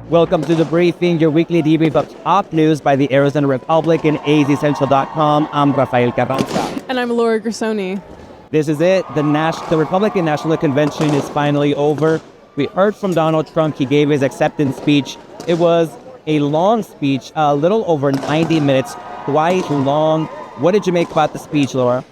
Welcome to The Briefing, your weekly debrief of top news by the Arizona Republican, azcentral.com. I'm Rafael Carranza. And I'm Laura Grissoni. This is it. The Republican National Convention is finally over. We heard from Donald Trump. He gave his acceptance speech. It was a long speech, a little over 90 minutes, quite long. What did you make about the speech, Laura?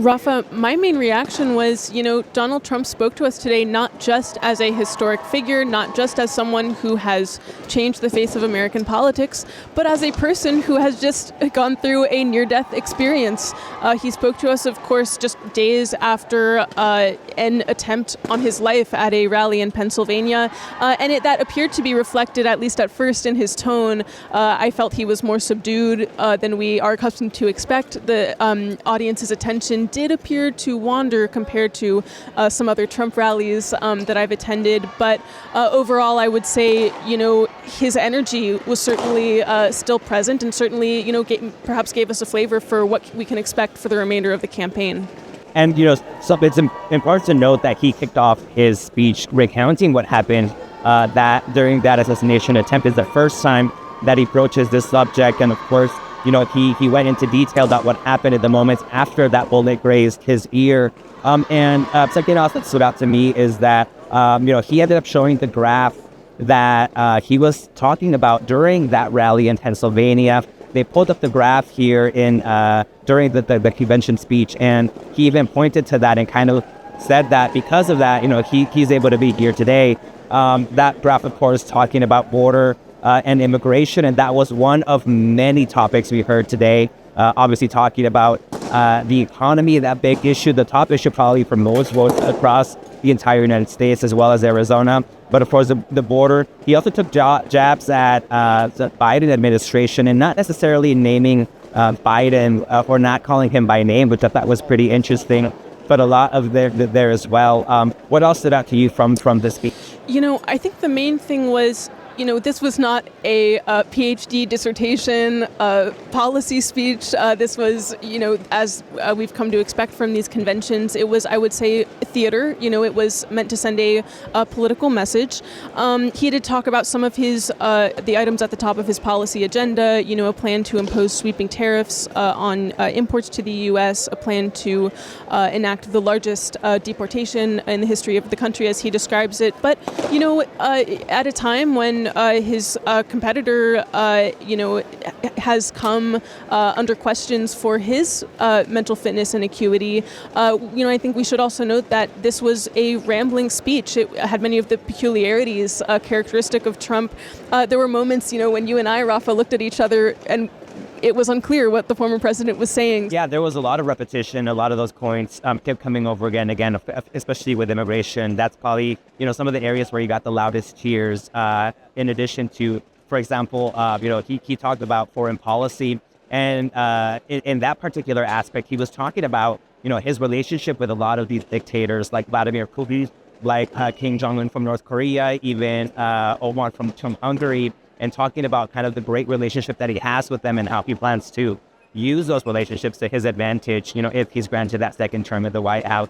Rafa, my main reaction was, Donald Trump spoke to us today not just as a historic figure, not just as someone who has changed the face of American politics, but as a person who has just gone through a near-death experience. He spoke to us, of course, just days after an attempt on his life at a rally in Pennsylvania, and that appeared to be reflected, at least at first, in his tone. I felt he was more subdued than we are accustomed to expect. The audience's attention did appear to wander compared to some other Trump rallies that I've attended. But overall, I would say, his energy was certainly still present and certainly, perhaps gave us a flavor for what we can expect for the remainder of the campaign. And, so it's important to note that he kicked off his speech recounting what happened that during that assassination attempt is the first time that he broaches this subject. And of course, he went into detail about what happened at the moments after that bullet grazed his ear. And something else that stood out to me is that, he ended up showing the graph that he was talking about during that rally in Pennsylvania. They pulled up the graph here during the convention speech, and he even pointed to that and kind of said that because of that, he's able to be here today. That graph, of course, talking about border and immigration, and that was one of many topics we heard today. Obviously talking about the economy, that big issue, the top issue probably for most votes across the entire United States as well as Arizona. But of course, the border. He also took jabs at the Biden administration and not necessarily naming Biden or not calling him by name, which I thought was pretty interesting. But a lot of there as well. What else stood out to you from this speech? I think the main thing was, this was not a PhD dissertation policy speech. This was, as we've come to expect from these conventions, it was, I would say, theater. It was meant to send a political message. He did talk about some of the items at the top of his policy agenda, a plan to impose sweeping tariffs on imports to the U.S., a plan to enact the largest deportation in the history of the country, as he describes it. But, at a time when his competitor, has come under questions for his mental fitness and acuity. I think we should also note that this was a rambling speech. It had many of the peculiarities characteristic of Trump. There were moments, when you and I, Rafa, looked at each other and it was unclear what the former president was saying. Yeah, there was a lot of repetition. A lot of those points kept coming over again, especially with immigration. That's probably, some of the areas where you got the loudest cheers. In addition to, for example, he talked about foreign policy. And in that particular aspect, he was talking about, his relationship with a lot of these dictators like Vladimir Putin, like Kim Jong-un from North Korea, even Omar from Hungary, and talking about kind of the great relationship that he has with them and how he plans to use those relationships to his advantage, if he's granted that second term at the White House.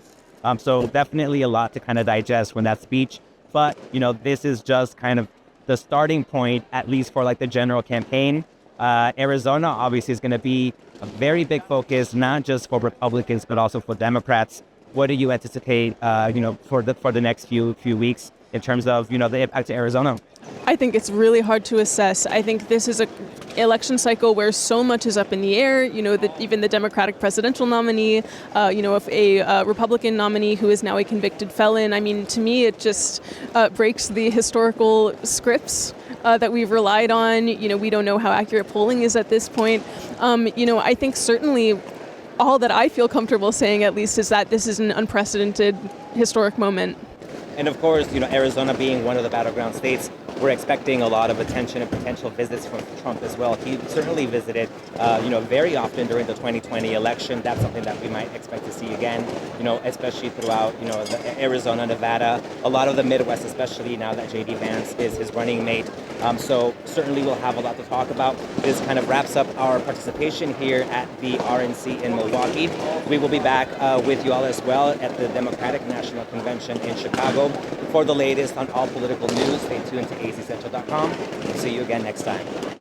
So definitely a lot to kind of digest from that speech. But, this is just kind of the starting point, at least for like the general campaign. Arizona obviously is going to be a very big focus, not just for Republicans, but also for Democrats. What do you anticipate, for the next few weeks in terms of, the impact to Arizona? I think it's really hard to assess. I think this is an election cycle where so much is up in the air. Even the Democratic presidential nominee, if a Republican nominee who is now a convicted felon. I mean, to me, it just breaks the historical scripts that we've relied on. We don't know how accurate polling is at this point. I think certainly all that I feel comfortable saying, at least, is that this is an unprecedented historic moment. And of course, Arizona being one of the battleground states, we're expecting a lot of attention and potential visits from Trump as well. He certainly visited, very often during the 2020 election. That's something that we might expect to see again, especially throughout, Arizona, Nevada, a lot of the Midwest, especially now that J.D. Vance is his running mate. So certainly we'll have a lot to talk about. This kind of wraps up our participation here at the RNC in Milwaukee. We will be back with you all as well at the Democratic National Convention in Chicago. For the latest on all political news, stay tuned to azcentral.com. See you again next time.